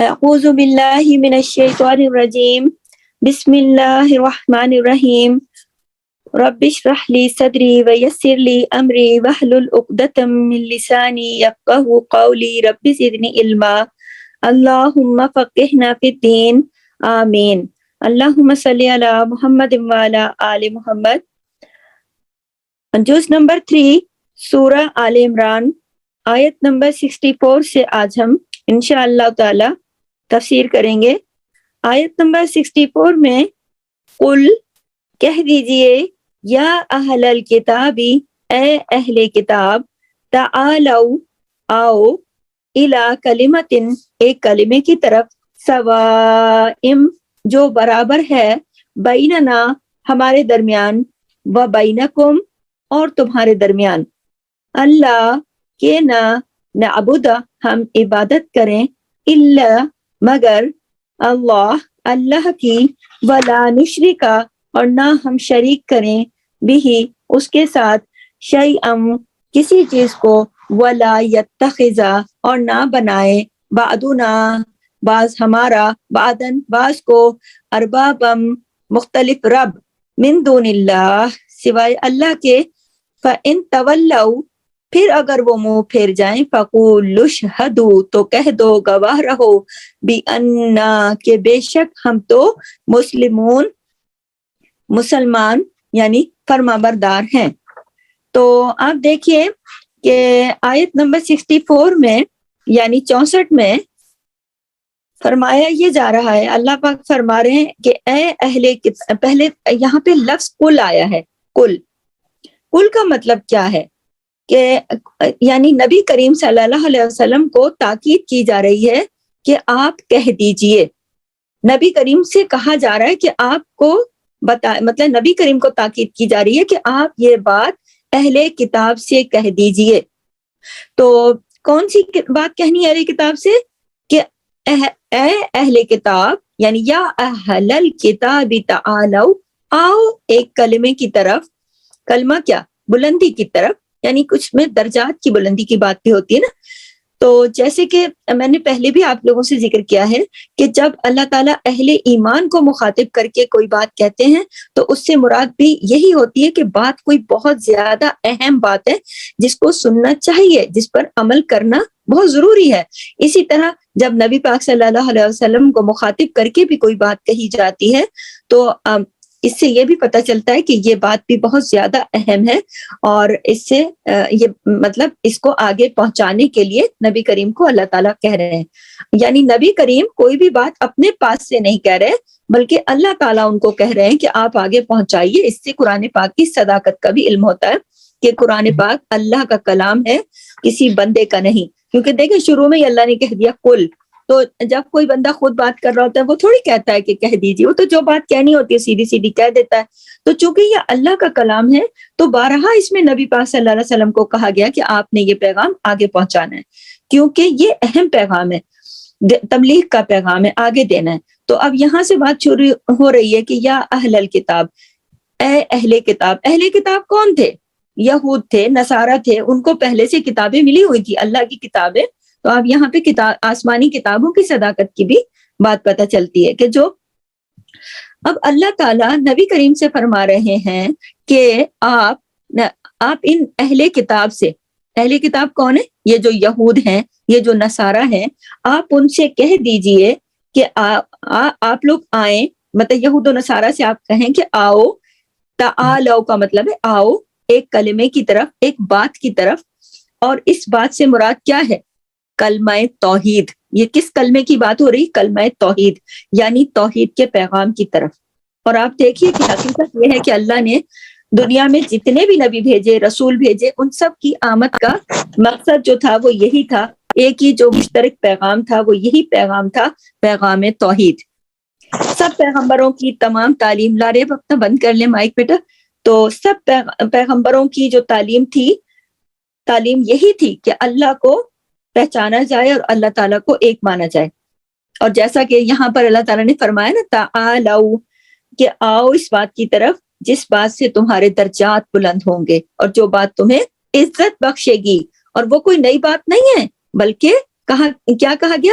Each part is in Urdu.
اعوذ باللہ من الشیطان الرجیم بسم اللہ الرحمن الرحیم رب اشرح لی صدری ویسر لی امری واحلل عقدۃ من لسانی یفقہوا قولی رب زدنی علما اللہم فقہنا فی الدین آمین اللہم صلی علی محمد وعلی آل محمد۔ جز نمبر 3 سورہ آل عمران آیت نمبر 64 سے آج ہم انشاءاللہ تعالی تفسیر کریں گے۔ آیت نمبر 64 میں قل کہہ دیجئے یا اہل الکتاب اے اہل کتاب تعالو آؤ الی کلمۃ ایک کلمے کی طرف سوائم جو برابر ہے بیننا ہمارے درمیان و بینکم اور تمہارے درمیان اللہ کہ نہ نعبد ہم عبادت کریں الا مگر اللہ کی ولا نشرکا اور نہ ہم شریک کریں بھی اس کے ساتھ شیئا کسی چیز کو ولا یتخذا اور نہ بنائے بعدنا بعض ہمارا بعدن بعض کو اربابم مختلف رب من دون اللہ سوائے اللہ کے فَإِن تَوَلَّوْا پھر اگر وہ منہ پھیر جائیں فَقُولُوا اشْهَدُوا تو کہہ دو گواہ رہو بِأَنَّا کہ بے شک ہم تو مسلمان یعنی فرما بردار ہیں۔ تو آپ دیکھیے کہ آیت نمبر 64 میں یعنی 64 میں فرمایا یہ جا رہا ہے، اللہ پاک فرما رہے ہیں کہ اے اہل پہلے یہاں پہ لفظ کل آیا ہے۔ کل کا مطلب کیا ہے کہ یعنی نبی کریم صلی اللہ علیہ وسلم کو تاکید کی جا رہی ہے کہ آپ کہہ دیجئے۔ نبی کریم سے کہا جا رہا ہے کہ آپ کو مطلب نبی کریم کو تاکید کی جا رہی ہے کہ آپ یہ بات اہل کتاب سے کہہ دیجئے۔ تو کون سی بات کہنی ہے اہل کتاب سے کہ اے اہل کتاب یعنی یا اہل الکتاب تعالو آؤ ایک کلمے کی طرف، کلمہ کیا بلندی کی طرف، یعنی کچھ میں درجات کی بلندی کی بات بھی ہوتی ہے نا۔ تو جیسے کہ میں نے پہلے بھی آپ لوگوں سے ذکر کیا ہے کہ جب اللہ تعالیٰ اہل ایمان کو مخاطب کر کے کوئی بات کہتے ہیں تو اس سے مراد بھی یہی ہوتی ہے کہ بات کوئی بہت زیادہ اہم بات ہے جس کو سننا چاہیے، جس پر عمل کرنا بہت ضروری ہے۔ اسی طرح جب نبی پاک صلی اللہ علیہ وسلم کو مخاطب کر کے بھی کوئی بات کہی جاتی ہے تو اس سے یہ بھی پتہ چلتا ہے کہ یہ بات بھی بہت زیادہ اہم ہے، اور اس سے یہ مطلب اس کو آگے پہنچانے کے لیے نبی کریم کو اللہ تعالیٰ کہہ رہے ہیں۔ یعنی نبی کریم کوئی بھی بات اپنے پاس سے نہیں کہہ رہے بلکہ اللہ تعالیٰ ان کو کہہ رہے ہیں کہ آپ آگے پہنچائیے۔ اس سے قرآن پاک کی صداقت کا بھی علم ہوتا ہے کہ قرآن پاک اللہ کا کلام ہے، کسی بندے کا نہیں۔ کیونکہ دیکھیں شروع میں ہی اللہ نے کہہ دیا کل، تو جب کوئی بندہ خود بات کر رہا ہوتا ہے وہ تھوڑی کہتا ہے کہ کہہ دیجیے، وہ تو جو بات کہنی ہوتی ہے سیدھی سیدھی کہہ دیتا ہے۔ تو چونکہ یہ اللہ کا کلام ہے تو بارہا اس میں نبی پاک صلی اللہ علیہ وسلم کو کہا گیا کہ آپ نے یہ پیغام آگے پہنچانا ہے، کیونکہ یہ اہم پیغام ہے، تبلیغ کا پیغام ہے، آگے دینا ہے۔ تو اب یہاں سے بات شروع ہو رہی ہے کہ یا اہل الکتاب اے اہل کتاب۔ اہل کتاب کون تھے؟ یہود تھے، نصارہ تھے، ان کو پہلے سے کتابیں ملی ہوئی تھی، اللہ کی کتابیں۔ تو اب یہاں پہ آسمانی کتابوں کی صداقت کی بھی بات پتہ چلتی ہے کہ جو اب اللہ تعالیٰ نبی کریم سے فرما رہے ہیں کہ آپ ان اہل کتاب سے، اہل کتاب کون ہے؟ یہ جو یہود ہیں، یہ جو نصارہ ہیں، آپ ان سے کہہ دیجئے کہ آپ لوگ آئیں، مطلب یہود و نصارہ سے آپ کہیں کہ آؤ، تعالو کا مطلب ہے آؤ ایک کلمے کی طرف، ایک بات کی طرف۔ اور اس بات سے مراد کیا ہے؟ کلمہ توحید۔ یہ کس کلمے کی بات ہو رہی؟ کلمہ توحید، یعنی توحید کے پیغام کی طرف۔ اور آپ دیکھیے کہ حقیقت یہ ہے کہ اللہ نے دنیا میں جتنے بھی نبی بھیجے، رسول بھیجے، ان سب کی آمد کا مقصد جو تھا وہ یہی تھا، ایک ہی جو مشترک پیغام تھا وہ یہی پیغام تھا، پیغام توحید۔ سب پیغمبروں کی تمام تعلیم، لارے اپنا بند کر لیں مائک بیٹا، تو سب پیغمبروں کی جو تعلیم تھی، تعلیم یہی تھی کہ اللہ کو پہچانا جائے اور اللہ تعالیٰ کو ایک مانا جائے۔ اور جیسا کہ یہاں پر اللہ تعالیٰ نے فرمایا نا تعالو کہ آؤ اس بات کی طرف جس بات سے تمہارے درجات بلند ہوں گے اور جو بات تمہیں عزت بخشے گی۔ اور وہ کوئی نئی بات نہیں ہے بلکہ کیا کہا گیا؟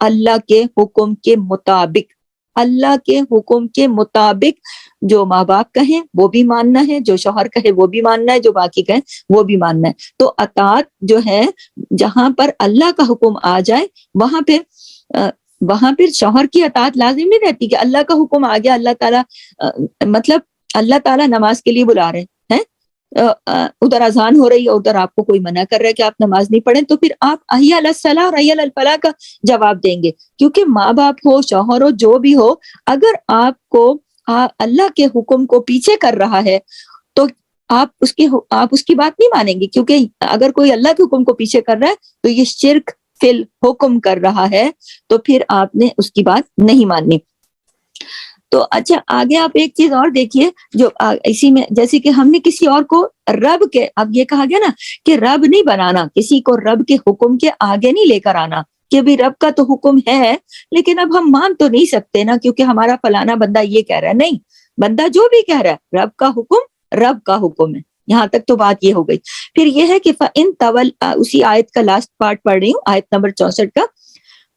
اللہ کے حکم کے مطابق، اللہ کے حکم کے مطابق جو ماں باپ کہیں وہ بھی ماننا ہے، جو شوہر کہے وہ بھی ماننا ہے، جو باقی کہیں وہ بھی ماننا ہے۔ تو اطاعت جو ہے، جہاں پر اللہ کا حکم آ جائے وہاں پھر شوہر کی اطاعت لازم نہیں رہتی کہ اللہ کا حکم آ گیا، اللہ تعالیٰ مطلب اللہ تعالیٰ نماز کے لیے بلا رہے ہیں، ادھر اذان ہو رہی ہے، ادھر آپ کو کوئی منع کر رہا ہے کہ آپ نماز نہیں پڑھیں، تو پھر آپ حی علی الصلاۃ اور حی علی الفلاح کا جواب دیں گے، کیونکہ ماں باپ ہو، شوہر ہو، جو بھی ہو، اگر آپ کو اللہ کے حکم کو پیچھے کر رہا ہے تو آپ اس کی بات نہیں مانیں گے، کیونکہ اگر کوئی اللہ کے حکم کو پیچھے کر رہا ہے تو یہ شرک فی الحکم کر رہا ہے، تو پھر آپ نے اس کی بات نہیں ماننی۔ تو اچھا آگے آپ ایک چیز اور دیکھیے، جو اسی میں جیسے کہ ہم نے کسی اور کو رب کے، اب یہ کہا گیا نا کہ رب نہیں بنانا، کسی کو رب کے حکم کے آگے نہیں لے کر آنا، کہ بھی رب کا تو حکم ہے لیکن اب ہم مان تو نہیں سکتے نا، کیونکہ ہمارا فلانا بندہ یہ کہہ رہا ہے، نہیں، بندہ جو بھی کہہ رہا ہے رب کا حکم رب کا حکم ہے، یہاں تک تو بات یہ ہو گئی۔ پھر یہ ہے کہ فَإِن اسی آیت کا لاسٹ پارٹ پڑھ رہی ہوں، آیت نمبر 64 کا،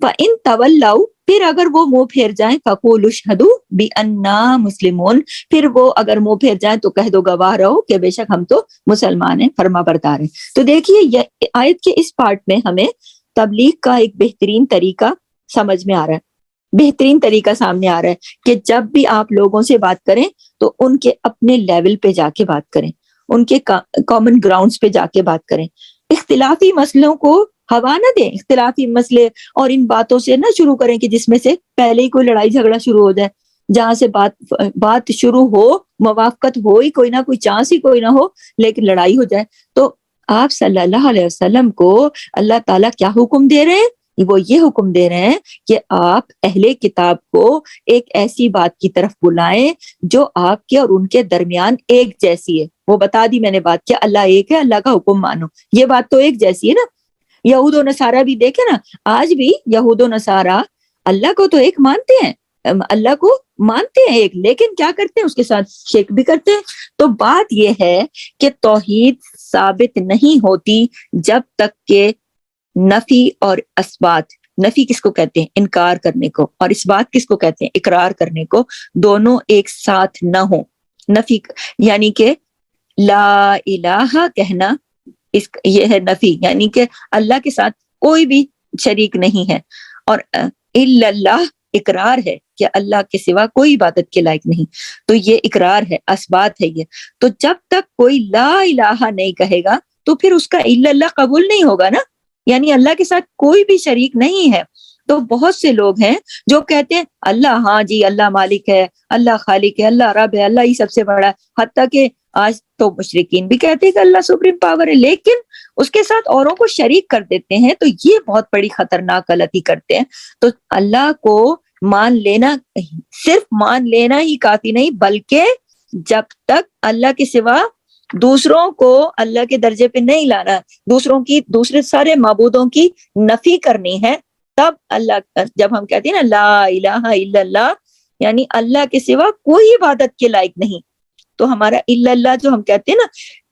فَإِن تَوَلَّوْا، پھر اگر وہ منہ پھیر جائیں، فَقُولُوا اشْهَدُوا بِأَنَّا مُسْلِمُونَ، پھر وہ اگر منہ پھیر جائیں تو کہہ دو گواہ رہو کہ بے شک ہم تو مسلمان ہیں، فرما بردار ہیں۔ تو دیکھیے یہ آیت کے اس پارٹ میں ہمیں تبلیغ کا ایک بہترین طریقہ سمجھ میں آ رہا ہے، بہترین طریقہ سامنے آ رہا ہے کہ جب بھی آپ لوگوں سے بات کریں تو ان کے اپنے لیول پہ جا کے بات کریں، ان کے کامن گراؤنڈز پہ جا کے بات کریں، اختلافی مسئلوں کو ہوا نہ دیں، اختلافی مسئلے اور ان باتوں سے نہ شروع کریں کہ جس میں سے پہلے ہی کوئی لڑائی جھگڑا شروع ہو جائے، جہاں سے بات شروع ہو، موافقت ہو ہی کوئی نہ کوئی، چانس ہی کوئی نہ ہو، لیکن لڑائی ہو جائے۔ تو آپ صلی اللہ علیہ وسلم کو اللہ تعالیٰ کیا حکم دے رہے ہیں؟ وہ یہ حکم دے رہے ہیں کہ آپ اہل کتاب کو ایک ایسی بات کی طرف بلائیں جو آپ کے اور ان کے درمیان ایک جیسی ہے۔ وہ بتا دی میں نے بات، کہ اللہ ایک ہے، اللہ کا حکم مانو، یہ بات تو ایک جیسی ہے نا۔ یہود و نصارہ بھی دیکھیں نا، آج بھی یہود و نصارہ اللہ کو تو ایک مانتے ہیں، اللہ کو مانتے ہیں ایک، لیکن کیا کرتے ہیں؟ اس کے ساتھ شرک بھی کرتے ہیں۔ تو بات یہ ہے کہ توحید ثابت نہیں ہوتی جب تک کہ نفی اور اثبات، نفی کس کو کہتے ہیں؟ انکار کرنے کو، اور اثبات کس کو کہتے ہیں؟ اقرار کرنے کو، دونوں ایک ساتھ نہ ہوں۔ نفی یعنی کہ لا الہ کہنا، یہ ہے نفی، یعنی کہ اللہ کے ساتھ کوئی بھی شریک نہیں ہے، اور الا اللہ اقرار ہے کہ اللہ کے سوا کوئی عبادت کے لائق نہیں، تو یہ اقرار ہے، اثبات ہے یہ۔ تو جب تک کوئی لا الہ نہیں کہے گا تو پھر اس کا الا اللہ قبول نہیں ہوگا نا، یعنی اللہ کے ساتھ کوئی بھی شریک نہیں ہے۔ تو بہت سے لوگ ہیں جو کہتے ہیں اللہ، ہاں جی اللہ مالک ہے، اللہ خالق ہے، اللہ رب ہے، اللہ ہی سب سے بڑا ہے، حتیٰ کہ آج تو مشرکین بھی کہتے ہیں کہ اللہ سپریم پاور ہے، لیکن اس کے ساتھ اوروں کو شریک کر دیتے ہیں، تو یہ بہت بڑی خطرناک غلطی کرتے ہیں۔ تو اللہ کو مان لینا، صرف مان لینا ہی کافی نہیں، بلکہ جب تک اللہ کے سوا دوسروں کو اللہ کے درجے پہ نہیں لانا، دوسرے سارے معبودوں کی نفی کرنی ہے، تب اللہ، جب ہم کہتے ہیں نا لا الہ الا اللہ، یعنی اللہ کے سوا کوئی عبادت کے لائق نہیں، تو ہمارا الا اللہ جو ہم کہتے ہیں نا،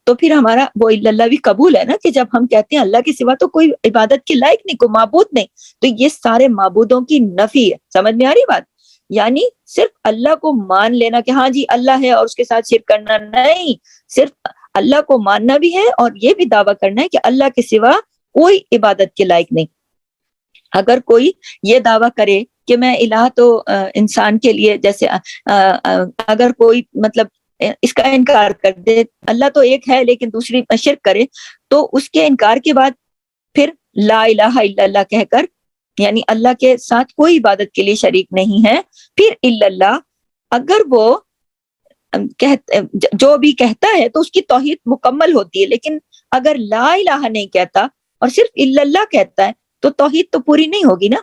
تو پھر ہمارا وہ الا اللہ بھی قبول ہے نا، کہ جب ہم کہتے ہیں اللہ کے سوا تو کوئی عبادت کے لائق نہیں، کوئی معبود نہیں، تو یہ سارے معبودوں کی نفی ہے۔ سمجھ میں آ رہی بات؟ یعنی صرف اللہ کو مان لینا کہ ہاں جی اللہ ہے اور اس کے ساتھ شرک کرنا نہیں، صرف اللہ کو ماننا بھی ہے اور یہ بھی دعویٰ کرنا ہے کہ اللہ کے سوا کوئی عبادت کے لائق نہیں۔ اگر کوئی یہ دعویٰ کرے کہ میں الہ تو انسان کے لیے، جیسے اگر کوئی مطلب اس کا انکار کر دے، اللہ تو ایک ہے لیکن دوسری شرک کرے، تو اس کے انکار کے بعد پھر لا الہ الا اللہ کہہ کر، یعنی اللہ کے ساتھ کوئی عبادت کے لیے شریک نہیں ہے، پھر الا اللہ، اگر وہ جو بھی کہتا ہے تو اس کی توحید مکمل ہوتی ہے، لیکن اگر لا الہ نہیں کہتا اور صرف الا اللہ کہتا ہے تو توحید تو پوری نہیں ہوگی نا۔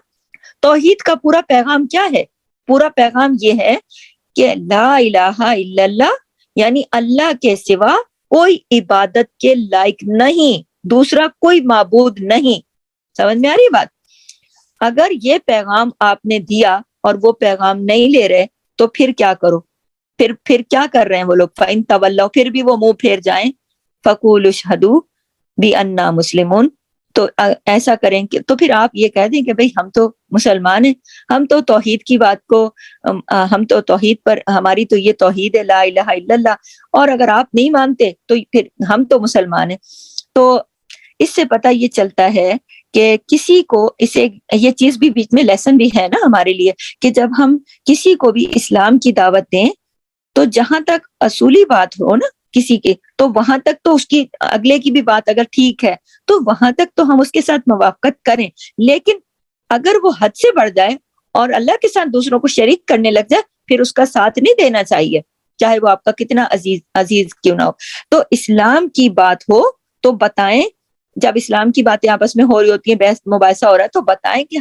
توحید کا پورا پیغام کیا ہے؟ پورا پیغام یہ ہے کہ لا الہ الا اللہ، یعنی اللہ کے سوا کوئی عبادت کے لائق نہیں، دوسرا کوئی معبود نہیں۔ سمجھ میں آ رہی بات؟ اگر یہ پیغام آپ نے دیا اور وہ پیغام نہیں لے رہے تو پھر کیا کرو؟ پھر کیا کر رہے ہیں وہ لوگ؟ فَإِن تَوَلَّوْا، پھر بھی وہ منہ پھیر جائیں، فَقُولُوا اشْهَدُوا بِأَنَّا مُسْلِمُونَ، تو ایسا کریں کہ تو پھر آپ یہ کہہ دیں کہ بھئی ہم تو مسلمان ہیں، ہم تو توحید کی بات کو ہم تو توحید پر، ہماری تو یہ توحید ہے لا الہ الا اللہ، اور اگر آپ نہیں مانتے تو پھر ہم تو مسلمان ہیں۔ تو اس سے پتہ یہ چلتا ہے کہ کسی کو اسے یہ چیز بھی بیچ میں لیسن بھی ہے نا ہمارے لیے، کہ جب ہم کسی کو بھی اسلام کی دعوت دیں تو جہاں تک اصولی بات ہو نا کسی کے، تو وہاں تک تو اس کی اگلے کی بھی بات اگر ٹھیک ہے تو وہاں تک تو ہم اس کے ساتھ موافقت کریں، لیکن اگر وہ حد سے بڑھ جائے اور اللہ کے ساتھ دوسروں کو شریک کرنے لگ جائے، پھر اس کا ساتھ نہیں دینا چاہیے، چاہے وہ آپ کا کتنا عزیز کیوں نہ ہو۔ تو اسلام کی بات ہو تو بتائیں، جب اسلام کی باتیں آپس میں ہو رہی ہوتی ہیں، بحث مباحثہ ہو رہا ہے، تو بتائیں کہ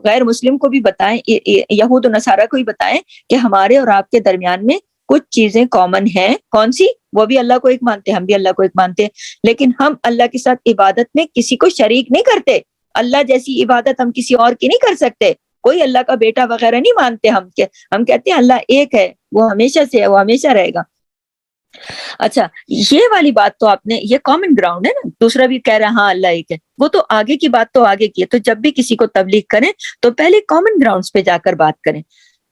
غیر مسلم کو بھی بتائیں، یہود و نصارہ کو بھی بتائیں کہ ہمارے اور آپ کے درمیان میں کچھ چیزیں کامن ہیں۔ کون سی؟ وہ بھی اللہ کو ایک مانتے ہیں، ہم بھی اللہ کو ایک مانتے ہیں، لیکن ہم اللہ کے ساتھ عبادت میں کسی کو شریک نہیں کرتے۔ اللہ جیسی عبادت ہم کسی اور کی نہیں کر سکتے، کوئی اللہ کا بیٹا وغیرہ نہیں مانتے ہم کہتے ہیں اللہ ایک ہے، وہ ہمیشہ سے ہے، وہ ہمیشہ رہے گا۔ اچھا، یہ والی بات تو آپ نے، یہ کامن گراؤنڈ ہے نا، دوسرا بھی کہہ رہا ہاں اللہ ایک ہے، وہ تو آگے کی بات تو آگے کی ہے۔ تو جب بھی کسی کو تبلیغ کریں تو پہلے کامن گراؤنڈز پہ جا کر بات کریں،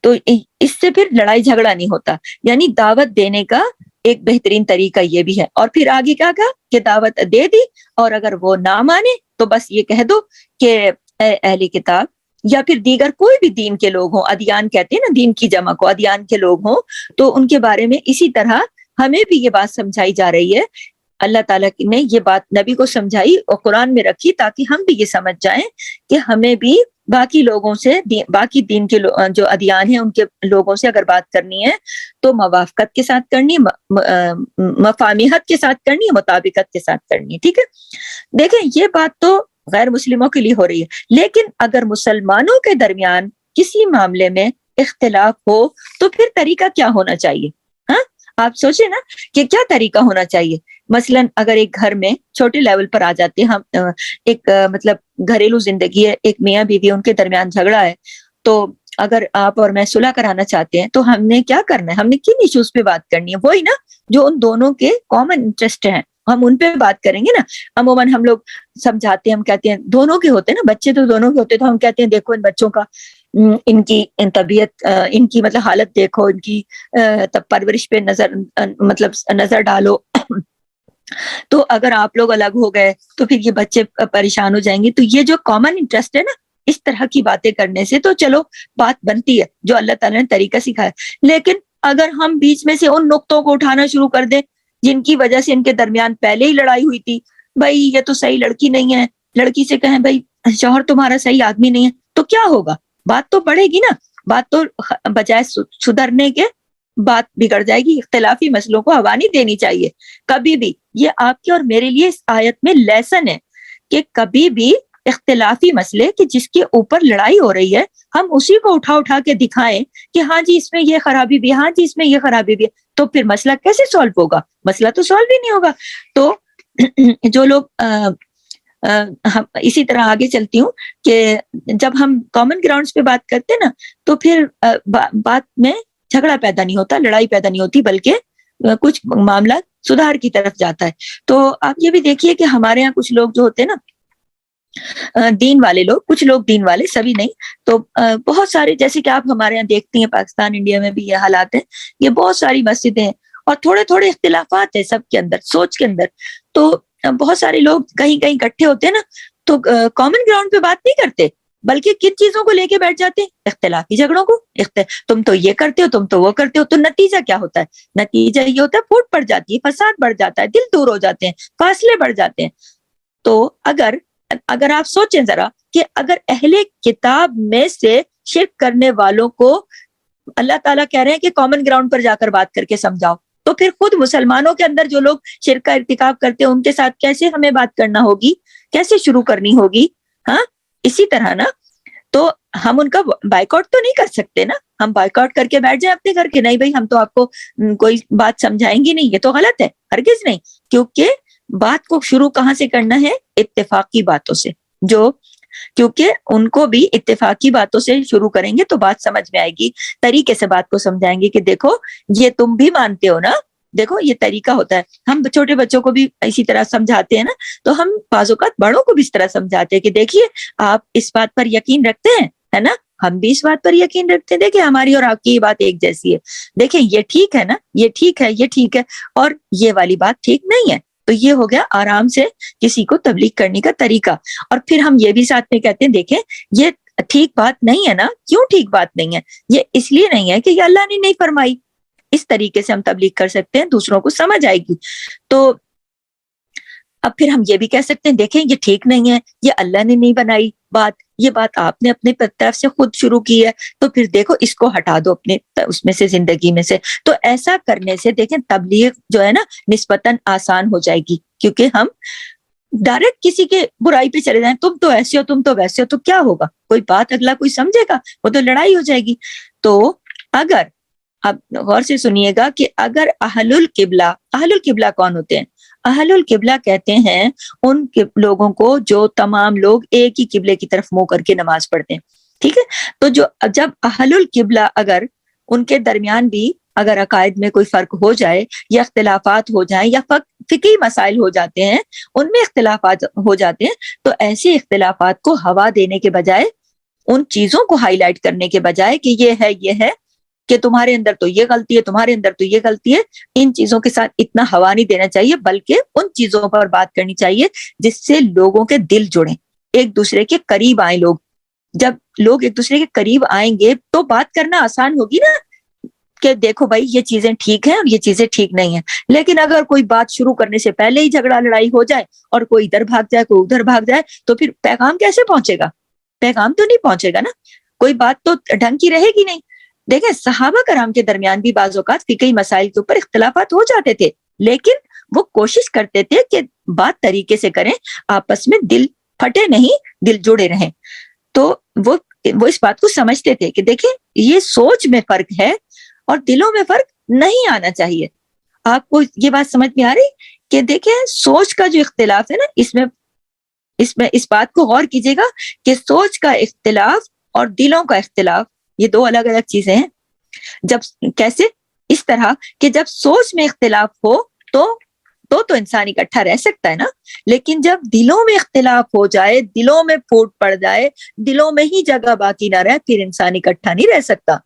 تو اس سے پھر لڑائی جھگڑا نہیں ہوتا۔ یعنی دعوت دینے کا ایک بہترین طریقہ یہ بھی ہے۔ اور پھر آگے کیا کہا کہ دعوت دے دی، اور اگر وہ نہ مانے تو بس یہ کہہ دو کہ اے اہل کتاب یا پھر دیگر کوئی بھی دین کے لوگ ہوں، ادیان کہتے ہیں نا، دین کی جمع کو ادیان کے لوگ ہوں، تو ان کے بارے میں اسی طرح ہمیں بھی یہ بات سمجھائی جا رہی ہے۔ اللہ تعالیٰ نے یہ بات نبی کو سمجھائی اور قرآن میں رکھی تاکہ ہم بھی یہ سمجھ جائیں کہ ہمیں بھی باقی لوگوں سے، باقی دین کے جو ادیان ہیں ان کے لوگوں سے اگر بات کرنی ہے تو موافقت کے ساتھ کرنی ہے، مفاہمت کے ساتھ کرنی ہے، مطابقت کے ساتھ کرنی ہے۔ ٹھیک ہے، دیکھیں یہ بات تو غیر مسلموں کے لیے ہو رہی ہے، لیکن اگر مسلمانوں کے درمیان کسی معاملے میں اختلاف ہو تو پھر طریقہ کیا ہونا چاہیے؟ ہاں، آپ سوچیں نا کہ کیا طریقہ ہونا چاہیے۔ مثلا اگر ایک گھر میں چھوٹے لیول پر آ جاتے ہیں ہم، ایک مطلب گھریلو زندگی ہے، ایک میاں بیوی ان کے درمیان جھگڑا ہے، تو اگر آپ اور میں صلح کرانا چاہتے ہیں تو ہم نے کیا کرنا ہے؟ ہم نے کن ایشوز پہ بات کرنی ہے؟ وہی نا جو ان دونوں کے کامن انٹرسٹ ہیں، ہم ان پہ بات کریں گے نا۔ عموماً ہم لوگ سمجھاتے ہیں، ہم کہتے ہیں دونوں کے ہوتے ہیں نا، بچے تو دونوں کے ہوتے ہیں، تو ہم کہتے ہیں دیکھو ان بچوں کا، ان کی طبیعت، ان کی مطلب حالت دیکھو، ان کی پرورش پہ نظر ڈالو۔ تو اگر آپ لوگ الگ ہو گئے تو پھر یہ بچے پریشان ہو جائیں گے۔ تو یہ جو کامن انٹرسٹ ہے نا، اس طرح کی باتیں کرنے سے تو چلو بات بنتی ہے، جو اللہ تعالیٰ نے طریقہ سکھایا۔ لیکن اگر ہم بیچ میں سے ان نقطوں کو اٹھانا شروع کر دیں جن کی وجہ سے ان کے درمیان پہلے ہی لڑائی ہوئی تھی، بھائی یہ تو صحیح لڑکی نہیں ہے، لڑکی سے کہیں بھائی شوہر تمہارا صحیح آدمی نہیں ہے، تو کیا ہوگا؟ بات تو بڑھے گی نا، بات تو بجائے سدھرنے کے بات بگڑ جائے گی۔ اختلافی مسئلوں کو ہوا نہیں دینی چاہیے کبھی بھی۔ یہ آپ کے اور میرے لیے اس آیت میں لیسن ہے کہ کبھی بھی اختلافی مسئلے کہ جس کے اوپر لڑائی ہو رہی ہے، ہم اسی کو اٹھا کے دکھائیں کہ ہاں جی اس میں یہ خرابی بھی ہے، ہاں جی اس میں یہ خرابی بھی ہے، تو پھر مسئلہ کیسے سولو ہوگا؟ مسئلہ تو سولو ہی نہیں ہوگا۔ تو جو لوگ اسی طرح آگے چلتی ہوں کہ جب ہم کامن گراؤنڈز پہ بات کرتے ہیں نا تو پھر بات میں جھگڑا پیدا نہیں ہوتا، لڑائی پیدا نہیں ہوتی، بلکہ کچھ معاملہ سدھار کی طرف جاتا ہے۔ تو آپ یہ بھی دیکھیے کہ ہمارے ہاں کچھ لوگ جو ہوتے ہیں نا، دین والے لوگ، کچھ لوگ دین والے، سبھی نہیں، تو بہت سارے، جیسے کہ آپ ہمارے یہاں دیکھتی ہیں پاکستان انڈیا میں بھی یہ حالات ہیں، یہ بہت ساری مسجدیں ہیں اور تھوڑے تھوڑے اختلافات ہیں سب کے اندر، سوچ کے اندر۔ تو بہت سارے لوگ کہیں کہیں اکٹھے ہوتے ہیں نا تو کامن گراؤنڈ پہ بات نہیں کرتے، بلکہ کن چیزوں کو لے کے بیٹھ جاتے ہیں؟ اختلافی جھگڑوں کو۔ تم تو یہ کرتے ہو، تم تو وہ کرتے ہو، تو نتیجہ کیا ہوتا ہے؟ نتیجہ یہ ہوتا ہے پھوٹ پڑ جاتی ہے، فساد بڑھ جاتا ہے، دل دور ہو جاتے ہیں، فاصلے بڑھ جاتے ہیں۔ تو اگر آپ سوچیں ذرا کہ اگر اہل کتاب میں سے شرک کرنے والوں کو اللہ تعالیٰ کہہ رہے ہیں کہ کامن گراؤنڈ پر جا کر بات کر کے سمجھاؤ، تو پھر خود مسلمانوں کے اندر جو لوگ شرک کا ارتکاب کرتے ہیں ان کے ساتھ کیسے ہمیں بات کرنا ہوگی، کیسے شروع کرنی ہوگی؟ ہاں، اسی طرح نا، تو ہم ان کا بائیکاٹ تو نہیں کر سکتے نا، ہم بائیکاٹ کر کے بیٹھ جائیں اپنے گھر کے، نہیں بھائی ہم تو آپ کو کوئی بات سمجھائیں گی نہیں، یہ تو غلط ہے، ہرگز نہیں۔ کیونکہ بات کو شروع کہاں سے کرنا ہے؟ اتفاقی باتوں سے، کیونکہ ان کو بھی اتفاقی باتوں سے شروع کریں گے تو بات سمجھ میں آئے گی، طریقے سے بات کو سمجھائیں گے کہ دیکھو یہ تم بھی مانتے ہو نا، دیکھو یہ طریقہ ہوتا ہے، ہم چھوٹے بچوں کو بھی اسی طرح سمجھاتے ہیں نا، تو ہم بعض اوقات بڑوں کو بھی اس طرح سمجھاتے ہیں کہ دیکھیے آپ اس بات پر یقین رکھتے ہیں، ہے نا، ہم بھی اس بات پر یقین رکھتے ہیں، دیکھیں ہماری اور آپ کی یہ بات ایک جیسی ہے، دیکھیں یہ ٹھیک ہے نا، یہ ٹھیک ہے، یہ ٹھیک ہے، اور یہ والی بات ٹھیک نہیں ہے۔ تو یہ ہو گیا آرام سے کسی کو تبلیغ کرنے کا طریقہ۔ اور پھر ہم یہ بھی ساتھ میں کہتے ہیں دیکھیں یہ ٹھیک بات نہیں ہے نا، کیوں ٹھیک بات نہیں ہے؟ یہ اس لیے نہیں ہے کہ یہ اللہ نے نہیں فرمائی۔ اس طریقے سے ہم تبلیغ کر سکتے ہیں، دوسروں کو سمجھ آئے گی۔ تو اب پھر ہم یہ بھی کہہ سکتے ہیں دیکھیں یہ ٹھیک نہیں ہے، یہ اللہ نے نہیں بنائی بات، یہ بات آپ نے اپنے طرف سے خود شروع کی ہے، تو پھر دیکھو اس کو ہٹا دو اپنے اس میں سے، زندگی میں سے۔ تو ایسا کرنے سے دیکھیں تبلیغ جو ہے نا نسبتاً آسان ہو جائے گی، کیونکہ ہم ڈائریکٹ کسی کے برائی پہ چلے جائیں، تم تو ایسے ہو، تم تو ویسے ہو، تو کیا ہوگا؟ کوئی بات اگلا کوئی سمجھے گا؟ وہ تو لڑائی ہو جائے گی۔ تو اگر آپ غور سے سنیے گا کہ اگر اہل القبلہ کون ہوتے ہیں؟ اہل القبلہ کہتے ہیں ان لوگوں کو جو تمام لوگ ایک ہی قبلے کی طرف منہ کر کے نماز پڑھتے ہیں، ٹھیک ہے؟ تو جب اہل القبلہ اگر ان کے درمیان بھی اگر عقائد میں کوئی فرق ہو جائے یا اختلافات ہو جائیں یا فقہی مسائل ہو جاتے ہیں، ان میں اختلافات ہو جاتے ہیں، تو ایسے اختلافات کو ہوا دینے کے بجائے، ان چیزوں کو ہائی لائٹ کرنے کے بجائے کہ یہ ہے کہ تمہارے اندر تو یہ غلطی ہے، تمہارے اندر تو یہ غلطی ہے، ان چیزوں کے ساتھ اتنا ہوا نہیں دینا چاہیے، بلکہ ان چیزوں پر بات کرنی چاہیے جس سے لوگوں کے دل جڑیں، ایک دوسرے کے قریب آئیں لوگ۔ جب لوگ ایک دوسرے کے قریب آئیں گے تو بات کرنا آسان ہوگی نا، کہ دیکھو بھائی یہ چیزیں ٹھیک ہیں اور یہ چیزیں ٹھیک نہیں ہیں۔ لیکن اگر کوئی بات شروع کرنے سے پہلے ہی جھگڑا لڑائی ہو جائے اور کوئی ادھر بھاگ جائے کوئی ادھر بھاگ جائے، تو پھر پیغام کیسے پہنچے گا؟ پیغام تو نہیں پہنچے گا نا، کوئی بات تو ڈھنگ کی رہے گی نہیں۔ دیکھیں صحابہ کرام کے درمیان بھی بعض اوقات فقہی مسائل کے اوپر اختلافات ہو جاتے تھے، لیکن وہ کوشش کرتے تھے کہ بات طریقے سے کریں، آپس میں دل پھٹے نہیں، دل جڑے رہیں۔ تو وہ اس بات کو سمجھتے تھے کہ دیکھیں یہ سوچ میں فرق ہے اور دلوں میں فرق نہیں آنا چاہیے۔ آپ کو یہ بات سمجھ میں آ رہی کہ دیکھیں سوچ کا جو اختلاف ہے نا، اس بات کو غور کیجیے گا کہ سوچ کا اختلاف اور دلوں کا اختلاف یہ دو الگ الگ چیزیں ہیں۔ جب کیسے؟ اس طرح کہ جب سوچ میں اختلاف ہو تو انسان اکٹھا رہ سکتا ہے نا، لیکن جب دلوں میں اختلاف ہو جائے، دلوں میں پھوٹ پڑ جائے، دلوں میں ہی جگہ باقی نہ رہے، پھر انسان اکٹھا نہیں رہ سکتا۔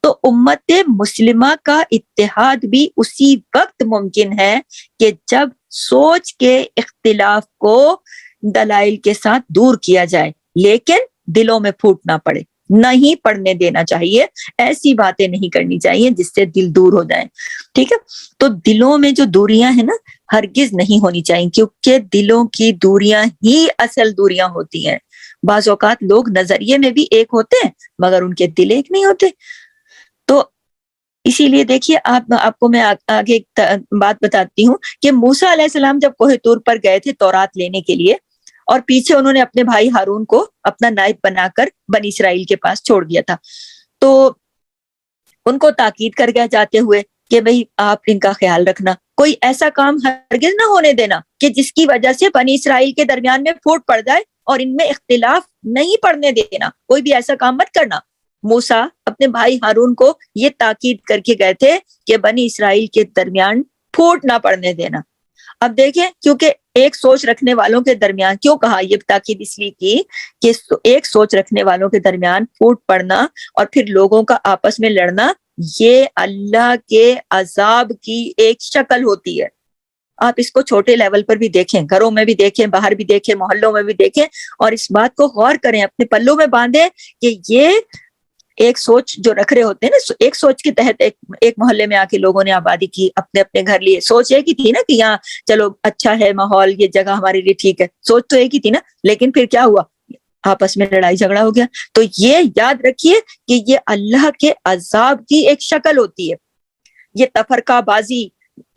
تو امت مسلمہ کا اتحاد بھی اسی وقت ممکن ہے کہ جب سوچ کے اختلاف کو دلائل کے ساتھ دور کیا جائے، لیکن دلوں میں پھوٹ نہ پڑے، نہیں پڑنے دینا چاہیے، ایسی باتیں نہیں کرنی چاہیے جس سے دل دور ہو جائیں، ٹھیک ہے؟ تو دلوں میں جو دوریاں ہیں نا ہرگز نہیں ہونی چاہیے، کیونکہ دلوں کی دوریاں ہی اصل دوریاں ہوتی ہیں۔ بعض اوقات لوگ نظریے میں بھی ایک ہوتے ہیں مگر ان کے دل ایک نہیں ہوتے۔ تو اسی لیے دیکھیے آپ کو میں آگے ایک بات بتاتی ہوں کہ موسیٰ علیہ السلام جب کوہ طور پر گئے تھے تورات لینے کے لیے، اور پیچھے انہوں نے اپنے بھائی ہارون کو اپنا نائب بنا کر بنی اسرائیل کے پاس چھوڑ دیا تھا، تو ان کو تاکید کر گیا جاتے ہوئے کہ بھئی آپ ان کا خیال رکھنا، کوئی ایسا کام ہرگز نہ ہونے دینا کہ جس کی وجہ سے بنی اسرائیل کے درمیان میں پھوٹ پڑ جائے اور ان میں اختلاف نہیں پڑنے دینا، کوئی بھی ایسا کام مت کرنا۔ موسیٰ اپنے بھائی ہارون کو یہ تاکید کر کے گئے تھے کہ بنی اسرائیل کے درمیان پھوٹ نہ پڑنے دینا۔ اب دیکھیں کیونکہ ایک سوچ رکھنے والوں کے درمیان، کیوں کہا یہ تاکید اس لیے کی کہ ایک سوچ رکھنے والوں کے درمیان پھوٹ پڑنا اور پھر لوگوں کا آپس میں لڑنا، یہ اللہ کے عذاب کی ایک شکل ہوتی ہے۔ آپ اس کو چھوٹے لیول پر بھی دیکھیں، گھروں میں بھی دیکھیں، باہر بھی دیکھیں، محلوں میں بھی دیکھیں، اور اس بات کو غور کریں، اپنے پلوں میں باندھیں کہ یہ ایک سوچ جو رکھ رہے ہوتے ہیں نا، ایک سوچ کے تحت ایک محلے میں آ کے لوگوں نے آبادی کی، اپنے اپنے گھر لیے، سوچ ایک ہی تھی نا کہ یہاں چلو اچھا ہے ماحول، یہ جگہ ہمارے لیے ٹھیک ہے، سوچ تو ایک ہی تھی نا، لیکن پھر کیا ہوا؟ آپس میں لڑائی جھگڑا ہو گیا۔ تو یہ یاد رکھیے کہ یہ اللہ کے عذاب کی ایک شکل ہوتی ہے، یہ تفرقہ بازی،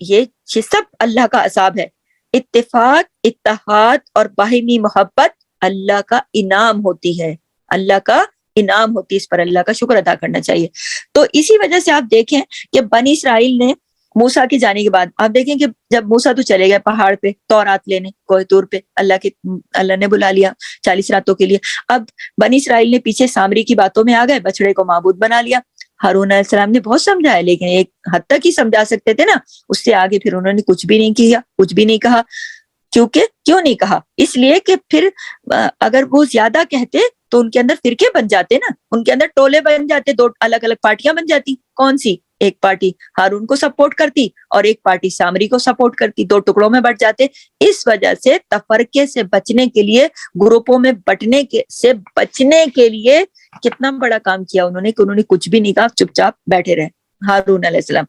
یہ سب اللہ کا عذاب ہے۔ اتفاق، اتحاد اور باہمی محبت اللہ کا انعام ہوتی ہے، اللہ کا انعام ہوتی ہے، اس پر اللہ کا شکر ادا کرنا چاہیے۔ تو اسی وجہ سے آپ دیکھیں کہ بنی اسرائیل نے موسیٰ کے جانے کے بعد، آپ دیکھیں کہ جب موسیٰ تو چلے گئے پہاڑ پہ تورات لینے، کوہ طور پہ اللہ نے بلا لیا 40 راتوں کے لیے، اب بنی اسرائیل نے پیچھے سامری کی باتوں میں آ گئے، بچڑے کو معبود بنا لیا۔ ہارون علیہ السلام نے بہت سمجھایا، لیکن ایک حد تک ہی سمجھا سکتے تھے نا، اس سے آگے پھر انہوں نے کچھ بھی نہیں کیا، کچھ بھی نہیں کہا. کیوں نہیں کہا؟ اس لیے کہ پھر اگر وہ زیادہ کہتے تو ان کے اندر فرقے بن جاتے نا، ان کے اندر ٹولے بن جاتے، دو الگ الگ پارٹیاں بن جاتی. کون سی؟ ایک پارٹی ہارون کو سپورٹ کرتی اور ایک پارٹی سامری کو سپورٹ کرتی، دو ٹکڑوں میں بٹ جاتے. اس وجہ سے تفرقے سے بچنے کے لیے، گروپوں میں بٹنے سے بچنے کے لیے کتنا بڑا کام کیا انہوں نے، کہ انہوں نے کچھ بھی نہیں کہا، چپ چاپ بیٹھے رہے ہارون علیہ السلام.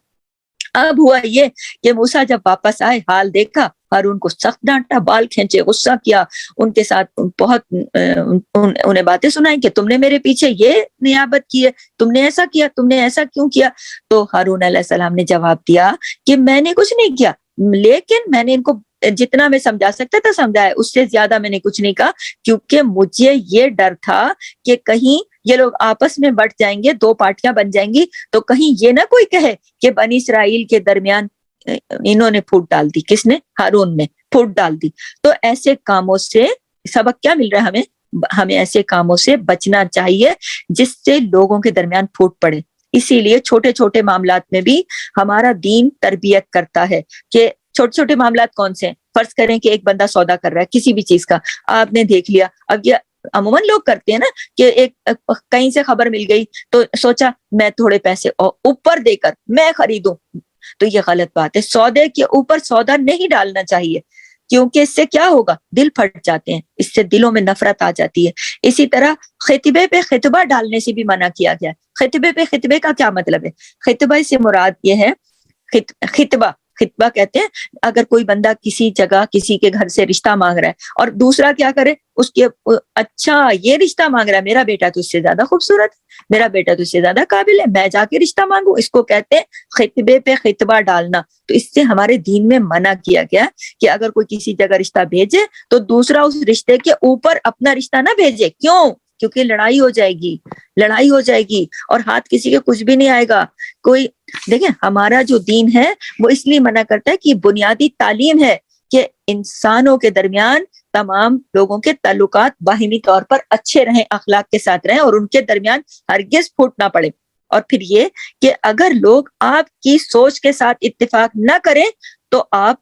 اب ہوا یہ کہ موسیٰ جب واپس آئے، حال دیکھا، ہارون کو سخت ڈانٹا، بال کھینچے، غصہ کیا، ان کے ساتھ بہت انہیں باتیں سنائی کہ تم نے میرے پیچھے یہ نیابت کی ہے، تم نے ایسا کیا، تم نے ایسا کیوں کیا. تو ہارون علیہ السلام نے جواب دیا کہ میں نے کچھ نہیں کیا، لیکن میں نے ان کو جتنا میں سمجھا سکتا تھا سمجھایا، اس سے زیادہ میں نے کچھ نہیں کہا، کیونکہ مجھے یہ ڈر تھا کہ کہیں یہ لوگ آپس میں بٹ جائیں گے، دو پارٹیاں بن جائیں گی، تو کہیں یہ نہ کوئی کہے کہ بنی اسرائیل کے درمیان انہوں نے پھوٹ ڈال دی. کس نے؟ ہارون نے پھوٹ ڈال دی. تو ایسے کاموں سے سبق کیا مل رہا ہے ہمیں ایسے کاموں سے بچنا چاہیے جس سے لوگوں کے درمیان پھوٹ پڑے. اسی لیے چھوٹے چھوٹے معاملات میں بھی ہمارا دین تربیت کرتا ہے کہ چھوٹے چھوٹے معاملات کون سے ہیں. فرض کریں کہ ایک بندہ سودا کر رہا ہے کسی بھی چیز کا، آپ نے دیکھ لیا، اب یہ عموماً لوگ کرتے ہیں نا کہ ایک کہیں سے خبر مل گئی تو سوچا میں تھوڑے پیسے اوپر دے کر میں خریدوں، تو یہ غلط بات ہے. سودے کے اوپر سودا نہیں ڈالنا چاہیے، کیونکہ اس سے کیا ہوگا؟ دل پھٹ جاتے ہیں، اس سے دلوں میں نفرت آ جاتی ہے. اسی طرح خطبے پہ خطبہ ڈالنے سے بھی منع کیا گیا. خطبے پہ خطبے کا کیا مطلب ہے؟ خطبہ سے مراد یہ ہے، خطبہ کہتے ہیں اگر کوئی بندہ کسی جگہ کسی کے گھر سے رشتہ مانگ رہا ہے اور دوسرا کیا کرے، اس کے اچھا یہ رشتہ مانگ رہا ہے، میرا بیٹا تو اس سے زیادہ خوبصورت، میرا بیٹا تو اس سے زیادہ قابل ہے، میں جا کے رشتہ مانگوں، اس کو کہتے ہیں خطبے پہ خطبہ ڈالنا. تو اس سے ہمارے دین میں منع کیا گیا کہ اگر کوئی کسی جگہ رشتہ بھیجے تو دوسرا اس رشتے کے اوپر اپنا رشتہ نہ بھیجے. کیوں؟ کیونکہ لڑائی ہو جائے گی اور ہاتھ کسی کے کچھ بھی نہیں آئے گا. کوئی دیکھیں ہمارا جو دین ہے وہ اس لیے منع کرتا ہے کہ بنیادی تعلیم ہے کہ انسانوں کے درمیان تمام لوگوں کے تعلقات باہمی طور پر اچھے رہیں، اخلاق کے ساتھ رہیں، اور ان کے درمیان ہرگز پھوٹ نہ پڑے. اور پھر یہ کہ اگر لوگ آپ کی سوچ کے ساتھ اتفاق نہ کریں تو آپ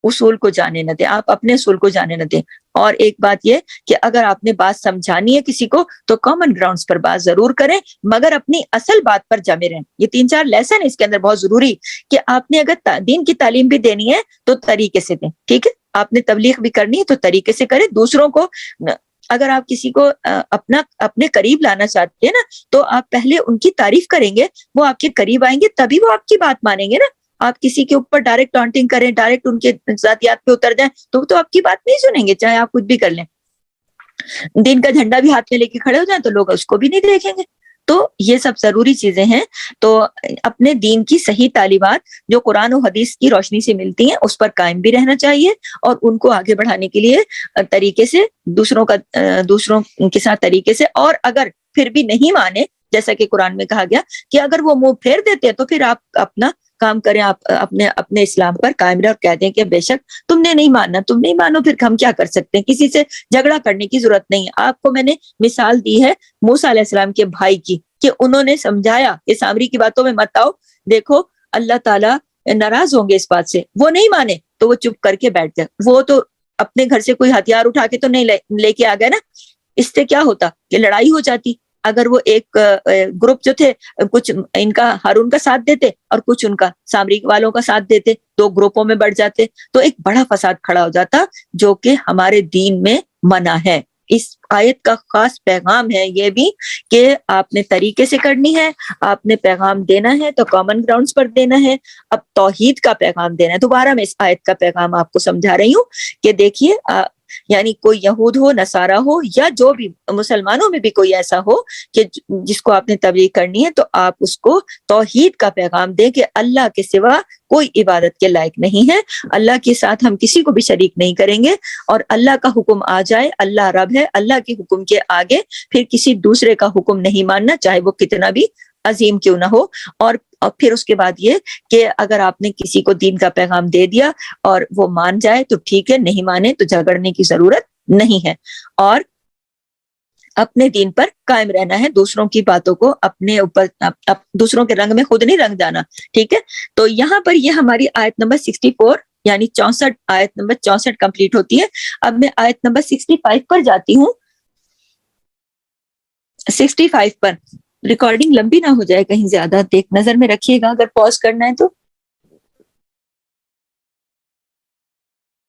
اصول کو جانے نہ دیں، آپ اپنے اصول کو جانے نہ دیں. اور ایک بات یہ کہ اگر آپ نے بات سمجھانی ہے کسی کو تو کامن گراؤنڈز پر بات ضرور کریں، مگر اپنی اصل بات پر جمے رہیں. یہ 3-4 لیسن ہے اس کے اندر بہت ضروری کہ آپ نے اگر دین کی تعلیم بھی دینی ہے تو طریقے سے دیں، ٹھیک ہے؟ آپ نے تبلیغ بھی کرنی ہے تو طریقے سے کریں. دوسروں کو اگر آپ کسی کو اپنے قریب لانا چاہتے ہیں نا تو آپ پہلے ان کی تعریف کریں گے، وہ آپ کے قریب آئیں گے تبھی وہ آپ کی بات مانیں گے نا. آپ کسی کے اوپر ڈائریکٹ ٹانٹنگ کریں، ڈائریکٹ ان کے ذاتیات پہ اتر جائیں تو آپ کی بات نہیں سنیں گے، چاہے آپ کچھ بھی کر لیں. دین کا جھنڈا بھی ہاتھ میں لے کے کھڑے ہو جائیں تو لوگ اس کو بھی نہیں دیکھیں گے. تو یہ سب ضروری چیزیں ہیں. تو اپنے دین کی صحیح تعلیمات جو قرآن و حدیث کی روشنی سے ملتی ہیں اس پر قائم بھی رہنا چاہیے، اور ان کو آگے بڑھانے کے لیے طریقے سے دوسروں کے ساتھ طریقے سے. اور اگر پھر بھی نہیں مانے، جیسا کہ قرآن میں کہا گیا کہ اگر وہ منہ پھیر دیتے ہیں تو پھر آپ اپنا کام کریں، آپ اپنے اسلام پر قائم رہیں اور کہہ دیں کہ بے شک تم نے نہیں ماننا، تم نہیں مانو، پھر ہم کیا کر سکتے ہیں. کسی سے جھگڑا کرنے کی ضرورت نہیں ہے. آپ کو میں نے مثال دی ہے موسیٰ علیہ السلام کے بھائی کی کہ انہوں نے سمجھایا کہ سامری کی باتوں میں مت آؤ، دیکھو اللہ تعالیٰ ناراض ہوں گے اس بات سے. وہ نہیں مانے تو وہ چپ کر کے بیٹھ جائے. وہ تو اپنے گھر سے کوئی ہتھیار اٹھا کے تو نہیں لے کے آ گئے نا. اس سے کیا ہوتا کہ لڑائی ہو جاتی. اگر وہ ایک گروپ جو تھے کچھ ان کا ہارون کا ساتھ دیتے اور کچھ ان کا سامری والوں کا ساتھ دیتے، دو گروپوں میں بڑھ جاتے تو ایک بڑا فساد کھڑا ہو جاتا، جو کہ ہمارے دین میں منع ہے. اس آیت کا خاص پیغام ہے یہ بھی کہ آپ نے طریقے سے کرنی ہے، آپ نے پیغام دینا ہے تو کامن گراؤنڈز پر دینا ہے. اب توحید کا پیغام دینا ہے. دوبارہ میں اس آیت کا پیغام آپ کو سمجھا رہی ہوں کہ دیکھیے یعنی کوئی یہود ہو، نصارہ ہو، یا جو بھی مسلمانوں میں بھی کوئی ایسا ہو کہ جس کو آپ نے تبلیغ کرنی ہے تو آپ اس کو توحید کا پیغام دیں کہ اللہ کے سوا کوئی عبادت کے لائق نہیں ہے، اللہ کے ساتھ ہم کسی کو بھی شریک نہیں کریں گے، اور اللہ کا حکم آ جائے، اللہ رب ہے، اللہ کے حکم کے آگے پھر کسی دوسرے کا حکم نہیں ماننا، چاہے وہ کتنا بھی عظیم کیوں نہ ہو. اور پھر اس کے بعد یہ کہ اگر آپ نے کسی کو دین کا پیغام دے دیا اور وہ مان جائے تو ٹھیک ہے، نہیں مانے تو جھگڑنے کی ضرورت نہیں ہے. اور اپنے دین پر قائم رہنا ہے, دوسروں کی باتوں کو اپنے اوپر دوسروں کے رنگ میں خود نہیں رنگ جانا. ٹھیک ہے, تو یہاں پر یہ ہماری آیت نمبر 64 یعنی 64, آیت نمبر 64 کمپلیٹ ہوتی ہے. اب میں آیت نمبر 65 پر جاتی ہوں. 65 پر ریکارڈنگ لمبی نہ ہو جائے کہیں زیادہ, دیکھ نظر میں رکھیے گا, اگر پاز کرنا ہے تو.